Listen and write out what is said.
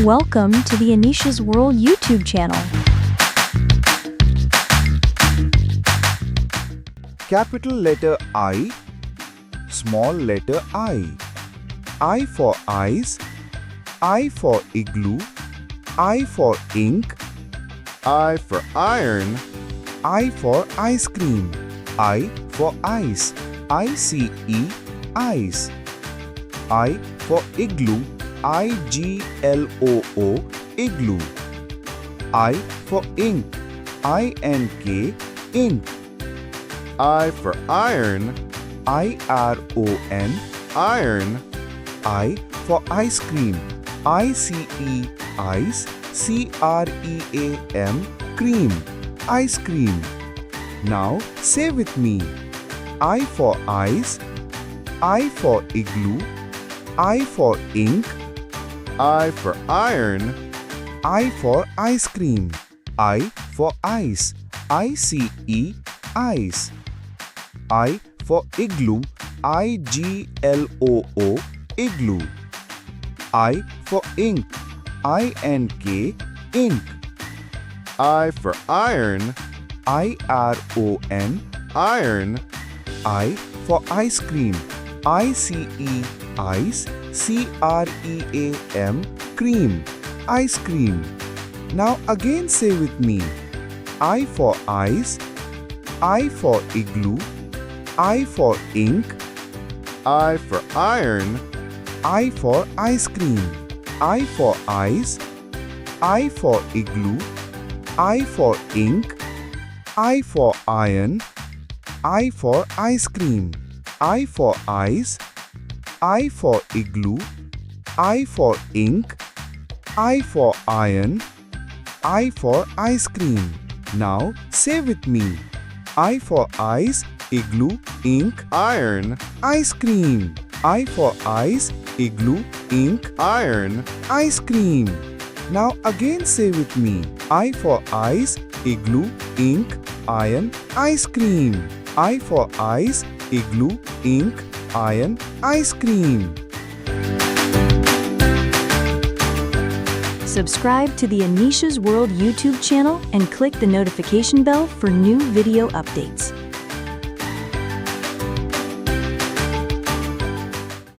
Welcome to the Anisha's World YouTube channel. Capital letter I, small letter I. I for eyes, I for igloo, I for ink, I for iron, I for ice cream, I for ice, ICE, ice. I for igloo, IGLOO, igloo. I for ink, INK, ink. I for iron, IRON, iron. I for ice cream, ICE, ice, CREAM, cream, ice cream. Now say with me. I for ice, I for igloo, I for ink, I for iron, I for ice cream, I for ice, ICE, ice. I for igloo, IGLOO, igloo. I for ink, INK, ink. I for iron, IRON, iron. I for ice cream, ICE, ice, CREAM, cream, ice cream. Now again say with me. I for ice, I for igloo, I for ink, I for iron, I for ice cream, I for ice, I for igloo, I for ink, I for iron, I for ice cream, I for ice, I for igloo, I for ink, I for iron, I for ice cream. Now say with me. I for ice, igloo, ink, iron, ice cream. I for ice, igloo, ink, iron. ice cream. Now again say with me. I for ice, igloo, ink, iron, ice cream. I for ice, igloo, ink, iron, ice cream. Subscribe to the Anisha's World YouTube channel and click the notification bell for new video updates.